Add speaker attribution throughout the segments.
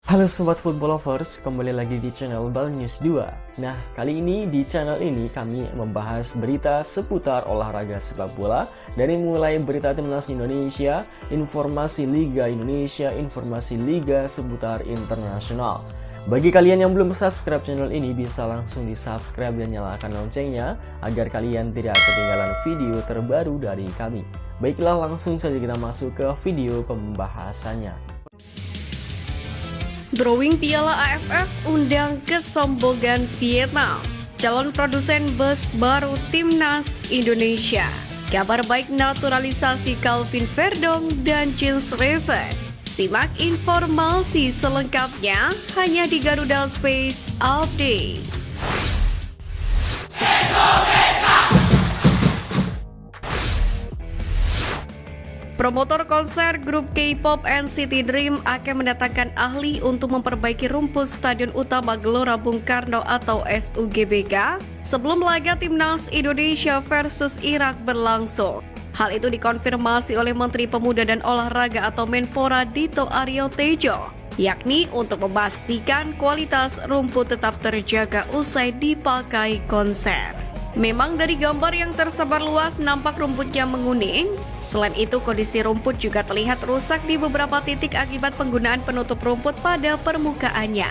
Speaker 1: Halo Sobat Football Lovers, kembali lagi di channel Bal News 2. Nah, kali ini di channel ini kami membahas berita seputar olahraga sepak bola. Dari mulai berita timnas Indonesia, informasi Liga Indonesia, informasi Liga seputar internasional. Bagi kalian yang belum subscribe channel ini, bisa langsung di subscribe dan nyalakan loncengnya agar kalian tidak ketinggalan video terbaru dari kami. Baiklah, langsung saja kita masuk ke video pembahasannya.
Speaker 2: Drawing Piala AFF undang kesombongan Vietnam. Calon produsen bus baru Timnas Indonesia. Kabar baik naturalisasi Calvin Verdong dan Jens Reven. Simak informasi selengkapnya hanya di Garuda Space Update. Promotor konser grup K-pop NCT Dream akan mendatangkan ahli untuk memperbaiki rumput Stadion Utama Gelora Bung Karno atau SUGBK sebelum laga Timnas Indonesia versus Irak berlangsung. Hal itu dikonfirmasi oleh Menteri Pemuda dan Olahraga atau Menpora Dito Aryo Tejo, yakni untuk memastikan kualitas rumput tetap terjaga usai dipakai konser. Memang dari gambar yang tersebar luas nampak rumputnya menguning. Selain itu kondisi rumput juga terlihat rusak di beberapa titik akibat penggunaan penutup rumput pada permukaannya.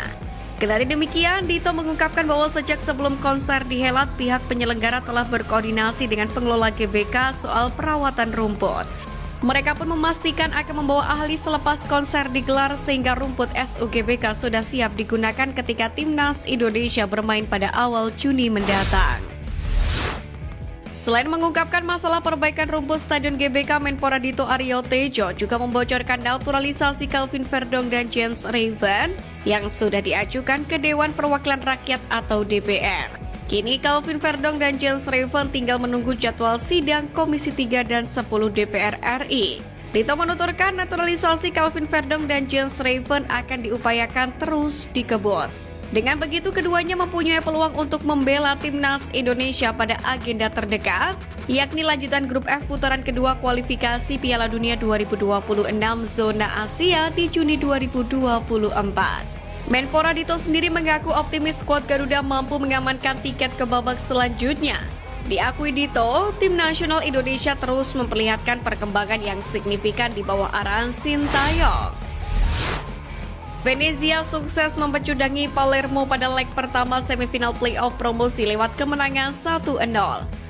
Speaker 2: Kendati demikian, Dito mengungkapkan bahwa sejak sebelum konser dihelat, pihak penyelenggara telah berkoordinasi dengan pengelola GBK soal perawatan rumput. Mereka pun memastikan akan membawa ahli selepas konser digelar sehingga rumput SUGBK sudah siap digunakan ketika Timnas Indonesia bermain pada awal Juni mendatang. Selain mengungkapkan masalah perbaikan rumput Stadion GBK, Menpora Dito Aryo Tejo juga membocorkan naturalisasi Calvin Verdong dan Jens Reven yang sudah diajukan ke Dewan Perwakilan Rakyat atau DPR. Kini Calvin Verdong dan Jens Reven tinggal menunggu jadwal sidang Komisi 3 dan 10 DPR RI. Dito menuturkan naturalisasi Calvin Verdong dan Jens Reven akan diupayakan terus dikebut. Dengan begitu, keduanya mempunyai peluang untuk membela Timnas Indonesia pada agenda terdekat, yakni lanjutan grup F putaran kedua kualifikasi Piala Dunia 2026 zona Asia di Juni 2024. Menpora Dito sendiri mengaku optimis skuad Garuda mampu mengamankan tiket ke babak selanjutnya. Diakui Dito, tim nasional Indonesia terus memperlihatkan perkembangan yang signifikan di bawah arahan Sintayong. Venezia sukses mempecudangi Palermo pada leg pertama semifinal playoff promosi lewat kemenangan 1-0.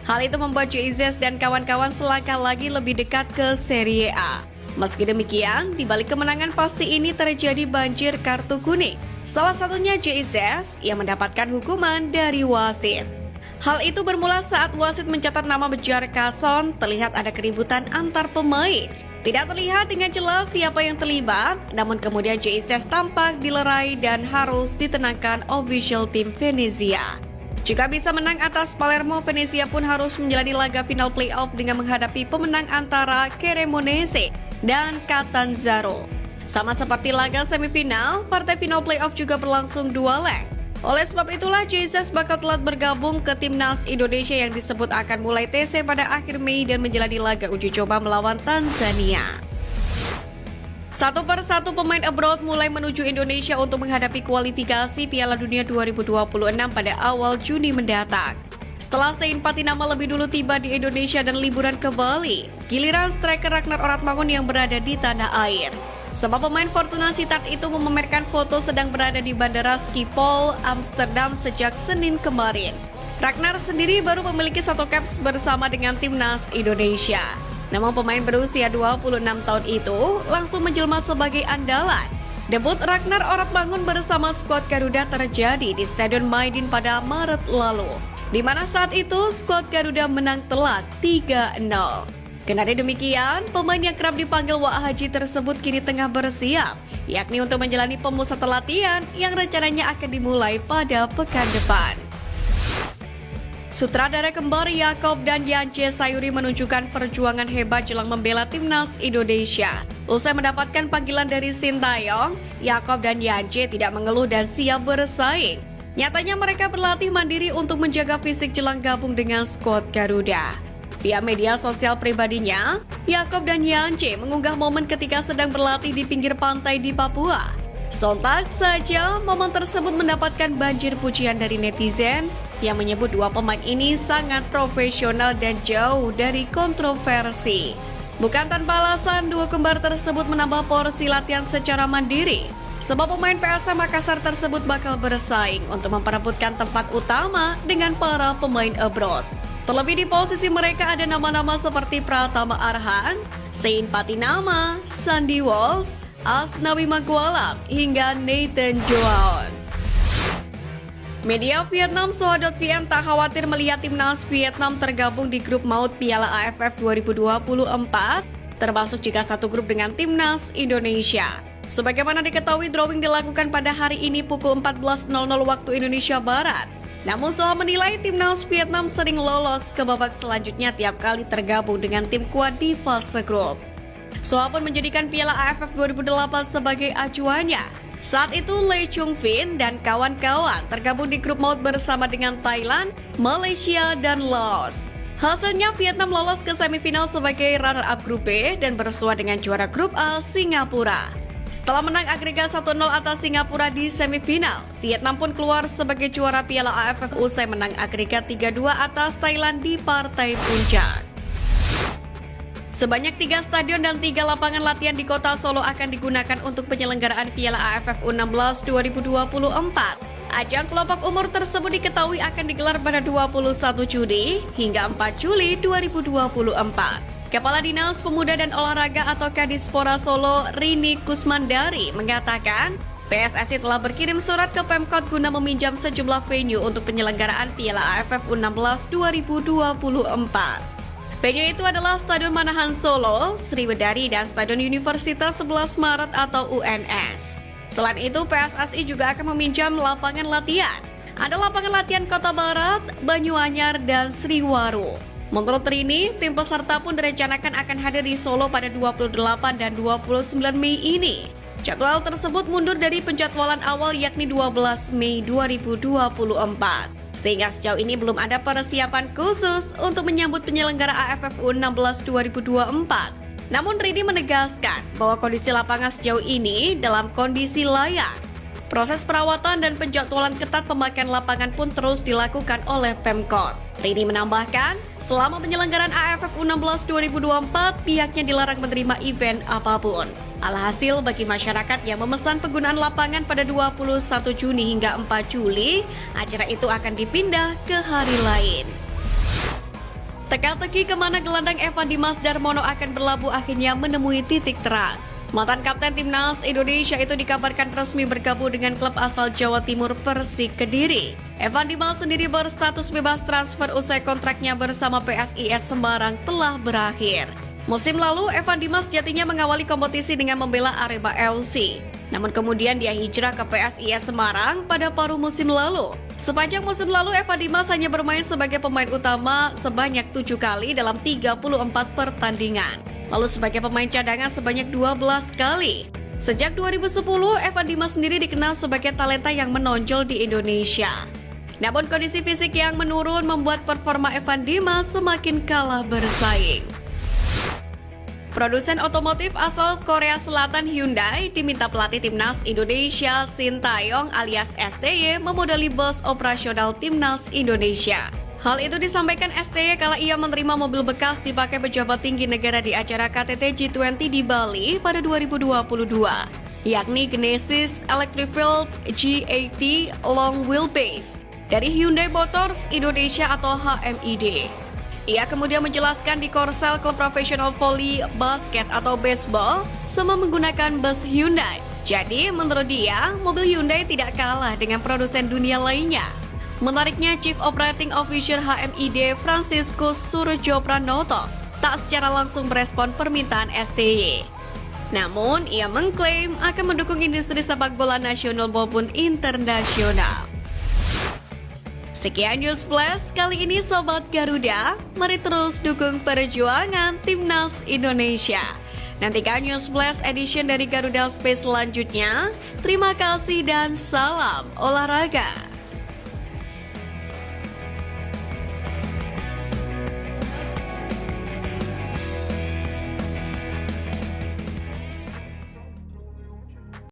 Speaker 2: Hal itu membuat Jesus dan kawan-kawan selangkah lagi lebih dekat ke Serie A. Meski demikian, di balik kemenangan pasti ini terjadi banjir kartu kuning. Salah satunya Jesus yang mendapatkan hukuman dari wasit. Hal itu bermula saat wasit mencatat nama Bejar Kason, terlihat ada keributan antar pemain. Tidak terlihat dengan jelas siapa yang terlibat, namun kemudian Jesus tampak dilerai dan harus ditenangkan official tim Venezia. Jika bisa menang atas Palermo, Venezia pun harus menjalani laga final playoff dengan menghadapi pemenang antara Cremonese dan Catanzaro. Sama seperti laga semifinal, partai final playoff juga berlangsung 2 leg. Oleh sebab itulah, Jesus bakal telat bergabung ke Timnas Indonesia yang disebut akan mulai TC pada akhir Mei dan menjalani laga uji coba melawan Tanzania. Satu persatu pemain abroad mulai menuju Indonesia untuk menghadapi kualifikasi Piala Dunia 2026 pada awal Juni mendatang. Setelah Sein Patinama lebih dulu tiba di Indonesia dan liburan ke Bali, giliran striker Ragnar Oratmangun yang berada di tanah air. Sebab pemain Fortuna Sittard itu memamerkan foto sedang berada di Bandara Schiphol, Amsterdam sejak Senin kemarin. Ragnar sendiri baru memiliki 1 caps bersama dengan Timnas Indonesia. Namun pemain berusia 26 tahun itu langsung menjelma sebagai andalan. Debut Ragnar Oratmangun bersama skuad Garuda terjadi di Stadion Maidin pada Maret lalu, di mana saat itu skuad Garuda menang telak 3-0. Kendati demikian, pemain yang kerap dipanggil Wak Haji tersebut kini tengah bersiap, yakni untuk menjalani pemusatan latihan yang rencananya akan dimulai pada pekan depan. Sutradara kembar Yaakob dan Yance Sayuri menunjukkan perjuangan hebat jelang membela Timnas Indonesia. Usai mendapatkan panggilan dari Sintayong, Yaakob dan Yance tidak mengeluh dan siap bersaing. Nyatanya mereka berlatih mandiri untuk menjaga fisik jelang gabung dengan skuad Garuda. Via media sosial pribadinya, Yaakob dan Yance mengunggah momen ketika sedang berlatih di pinggir pantai di Papua. Sontak saja, momen tersebut mendapatkan banjir pujian dari netizen yang menyebut dua pemain ini sangat profesional dan jauh dari kontroversi. Bukan tanpa alasan, dua kembar tersebut menambah porsi latihan secara mandiri. Sebab pemain PSM Makassar tersebut bakal bersaing untuk memperebutkan tempat utama dengan para pemain abroad. Terlebih di posisi mereka ada nama-nama seperti Pratama Arhan, Sein Patinama, Sandy Walsh, Asnawi Magwalam, hingga Nathan Joaon. Media Vietnam Soha.vn tak khawatir melihat timnas Vietnam tergabung di grup maut Piala AFF 2024, termasuk juga satu grup dengan timnas Indonesia. Sebagaimana diketahui, drawing dilakukan pada hari ini pukul 14.00 waktu Indonesia Barat. Namun Soha menilai timnas Vietnam sering lolos ke babak selanjutnya tiap kali tergabung dengan tim kuat di fase grup. Soha pun menjadikan Piala AFF 2008 sebagai acuannya. Saat itu Lee Chung Fin dan kawan-kawan tergabung di grup maut bersama dengan Thailand, Malaysia, dan Laos. Hasilnya Vietnam lolos ke semifinal sebagai runner-up grup B dan bersua dengan juara grup A Singapura. Setelah menang agregat 1-0 atas Singapura di semifinal, Vietnam pun keluar sebagai juara Piala AFF usai menang agregat 3-2 atas Thailand di partai puncak. Sebanyak 3 stadion dan 3 lapangan latihan di kota Solo akan digunakan untuk penyelenggaraan Piala AFF U16 2024. Ajang kelompok umur tersebut diketahui akan digelar pada 21 Juni hingga 4 Juli 2024. Kepala Dinas Pemuda dan Olahraga atau Kadispora Solo, Rini Kusmandari, mengatakan PSSI telah berkirim surat ke Pemkot guna meminjam sejumlah venue untuk penyelenggaraan Piala AFF U16 2024. Venue itu adalah Stadion Manahan Solo, Sriwedari, dan Stadion Universitas 11 Maret atau UNS. Selain itu, PSSI juga akan meminjam lapangan latihan. Ada lapangan latihan Kota Barat, Banyuanyar, dan Sriwaru. Menurut Rini, tim peserta pun direncanakan akan hadir di Solo pada 28 dan 29 Mei ini. Jadwal tersebut mundur dari penjadwalan awal yakni 12 Mei 2024. Sehingga sejauh ini belum ada persiapan khusus untuk menyambut penyelenggara AFF U16 2024. Namun Rini menegaskan bahwa kondisi lapangan sejauh ini dalam kondisi layak. Proses perawatan dan penjadwalan ketat pemakaian lapangan pun terus dilakukan oleh Pemkot. Rini menambahkan, selama penyelenggaraan AFF U16 2024, pihaknya dilarang menerima event apapun. Alhasil, bagi masyarakat yang memesan penggunaan lapangan pada 21 Juni hingga 4 Juli, acara itu akan dipindah ke hari lain. Teka-teki kemana gelandang Evan Dimas Darmono akan berlabuh akhirnya menemui titik terang. Mantan Kapten Timnas Indonesia itu dikabarkan resmi bergabung dengan klub asal Jawa Timur Persik Kediri. Evan Dimas sendiri berstatus bebas transfer usai kontraknya bersama PSIS Semarang telah berakhir. Musim lalu, Evan Dimas sejatinya mengawali kompetisi dengan membela Arema FC. Namun kemudian dia hijrah ke PSIS Semarang pada paruh musim lalu. Sepanjang musim lalu, Evan Dimas hanya bermain sebagai pemain utama sebanyak 7 kali dalam 34 pertandingan. Lalu sebagai pemain cadangan sebanyak 12 kali. Sejak 2010, Evan Dimas sendiri dikenal sebagai talenta yang menonjol di Indonesia. Namun kondisi fisik yang menurun membuat performa Evan Dimas semakin kalah bersaing. Produsen otomotif asal Korea Selatan Hyundai diminta pelatih timnas Indonesia Shin Tae-yong alias STY memodali bus operasional timnas Indonesia. Hal itu disampaikan STY kala ia menerima mobil bekas dipakai pejabat tinggi negara di acara KTT G20 di Bali pada 2022, yakni Genesis Electric Field G80 Long Wheelbase dari Hyundai Motors Indonesia atau HMID. Ia kemudian menjelaskan di Korsel klub profesional volley basket atau baseball sama menggunakan bus Hyundai. Jadi menurut dia, mobil Hyundai tidak kalah dengan produsen dunia lainnya. Menariknya, Chief Operating Officer HMID Franciscus Surjo Pranoto tak secara langsung merespon permintaan STY. Namun, ia mengklaim akan mendukung industri sepak bola nasional maupun internasional. Sekian News Flash kali ini Sobat Garuda, mari terus dukung perjuangan Timnas Indonesia. Nantikan News Flash edition dari Garuda Space selanjutnya. Terima kasih dan salam olahraga.